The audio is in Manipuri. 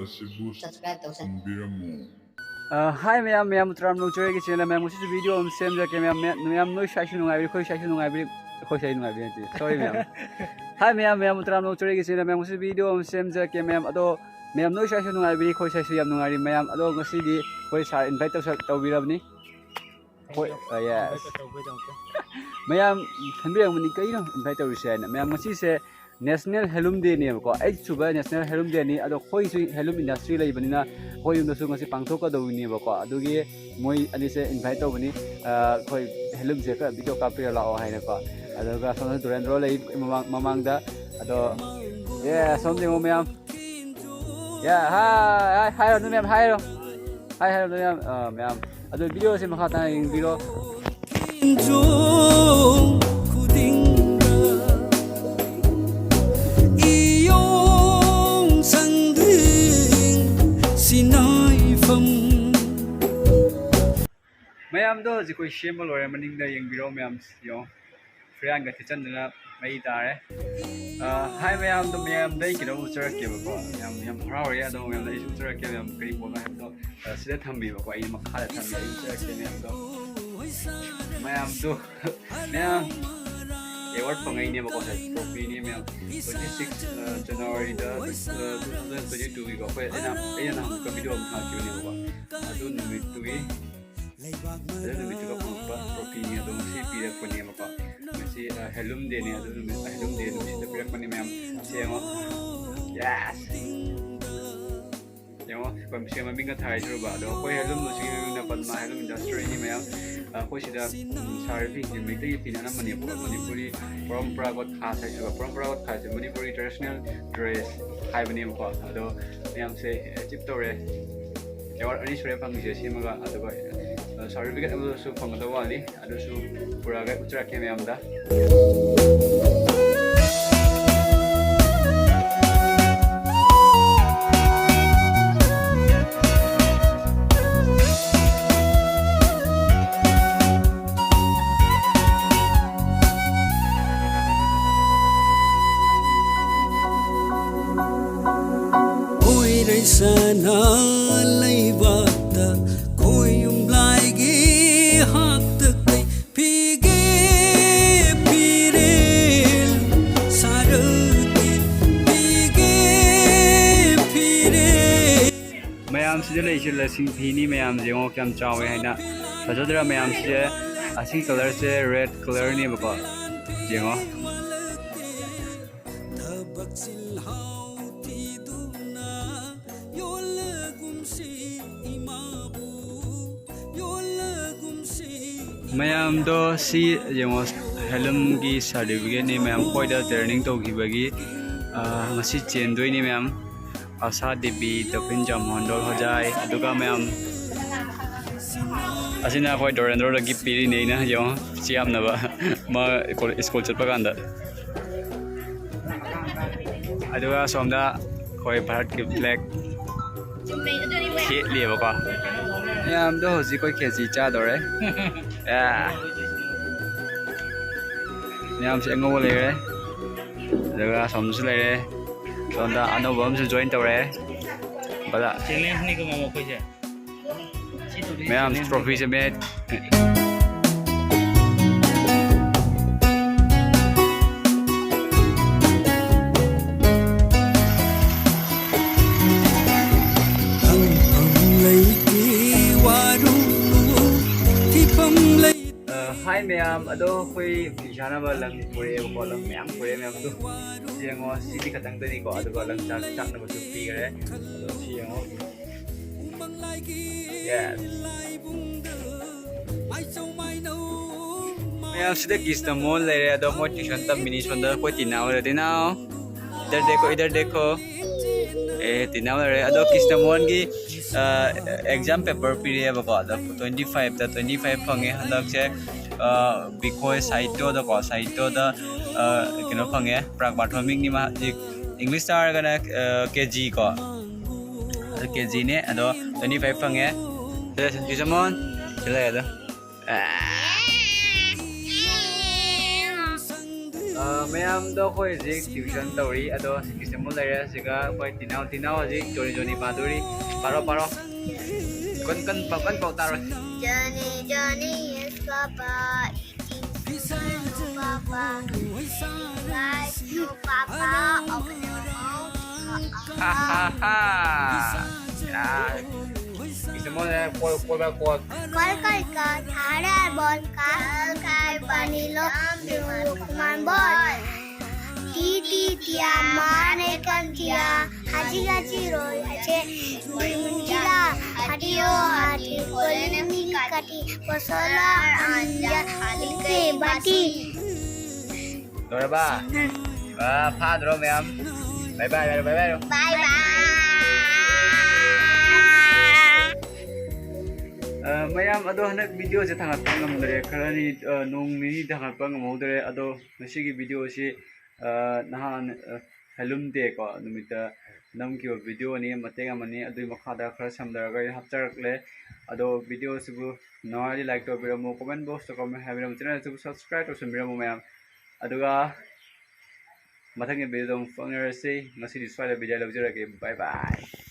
subscribe tꯧsan. Hi ma'am tram no chore ki channel ma'am usi video om same ja ke ma'am no shai shunu ngai khoi shai shunu ngai khoi shai ngai bi sorry ma'am. Hi ma'am tram no chore ki channel ma'am usi video om same ja ke ma'am ado ma'am no shai shunu ngai bi khoi shai yam ngai ma'am ado ngasi di khoi sar invite tau bi rabni. Khoi yes. Ma'am thanbi amni kai no invite tau ri na ma'am ngasi se National Handloom Day ne ko ai suba National Handloom Day ni ado khoi su handloom industry lai banina khoi yum su ngasi pangthok ka do ni ba ko adugi moi ani se invite to bani khoi handloom se ka video ka pri la o hai na ko aduga son durandro lai mamang da ado yeah something o ma'am yeah hi ma'am hi ma'am ma'am ado video se makha ta ing video Ma'am do ji koi shame lore maning da yeng biro ma'am yo friend ga kitchen na mai tare hi ma'am do ma'am dai ki do ucher ke ba ko ma'am harau ya do ma'am dai ucher ke ma'am kai bo na do sida thambi ba ko ai ma khala thambi ucher ke ma'am do ma'am award pangai ne ba ko sa trophy ni ma'am 26 January da 2022 ko ko ena ko video ma ki ni ba adu ni tu gi ada lebih juga pembuat trophy atau masih pilih punya apa masih handloom day ni atau handloom day itu masih pilih punya ma'am siapa yes yang kau mesti mami nggak tahu itu bah do kau handloom tu sih mami dapat mah handloom industry ni ma'am kau sudah survey di mereka yang pindah nama Manipuri peramperagat khas juga peramperagat khas Manipuri traditional dress hai bani apa do ma'am se ciptore award ini sudah panggil sih maga atau certificate amu su phangda wali adu su pura ga utra ke ma'am da oi rai sana laibata khoi Ma'am sih le sih sing phini ma'am jengo kyam chawe haina sajodra ma'am sih asing color se red color ni ba ko jengo ma'am do si jengo handloom gi certificate ni ma'am koi da training to gi bagi ngasi chen doi ni ma'am Asa Devi Topin Jamondol Hojai aduga ma'am asina koi dorandro lagi piri nei na yo siam na ba ma school chat paganda aduga somda koi bharat ki flag hit liye ba ko ma'am do hoji koi kheji cha dore yeah ma'am se ngo le re aduga som su le re sonda anova amsu join tawre bala challenge ni ko mamo ko je ma'am trophy se me Hi ma'am ado koi pijana ba lang pure ko lang ma'am pure ma'am tu siango sidi katang tadi ko ado ko lang chak na ba tu pi gare ado siango yes ma'am sida kis ta mon le re ado mo tuition ta mini sonda ko tinao re tinao idhar dekho tinao re ado kis ta mon gi exam paper period ba ko ado 25 phange handak se because saito da ko saito da kino phange prak bathoming ni ma english tar gana kg ko kg ne ado 25 phange Kisamon chila ado ma'am दो कोई जी ट्यूशन तौरी अदो किसमु लेरे सिगा कोई तिनाव जी जोनी पादुरी पारो कन पाउतारो Johnny is Papa eating no Papa. Guys, no Papa. Open your mouth. ha ya किसमु ले कोई Kal ka thara bol kai panilo kuman bol. Titi tia mane kantia haji roi ache munjila hatiyo hati koleni kati posola anja halike bati. Doraba padro ma'am bye bye Bye bye. Ma'am अदो हनक वीडियो से थांगा ngam dare kharani nong ni thanga ngam dare ado ngasi video से nahan halum de ko numita nam ki video ni mateng amani adu makhada khara samdaraga hapcharakle ado video sibu nawali like to biramu comment box to comment habiram channel sibu subscribe to biramu ma'am aduga mathang video phangare se ngasi display video lawjara ke bye bye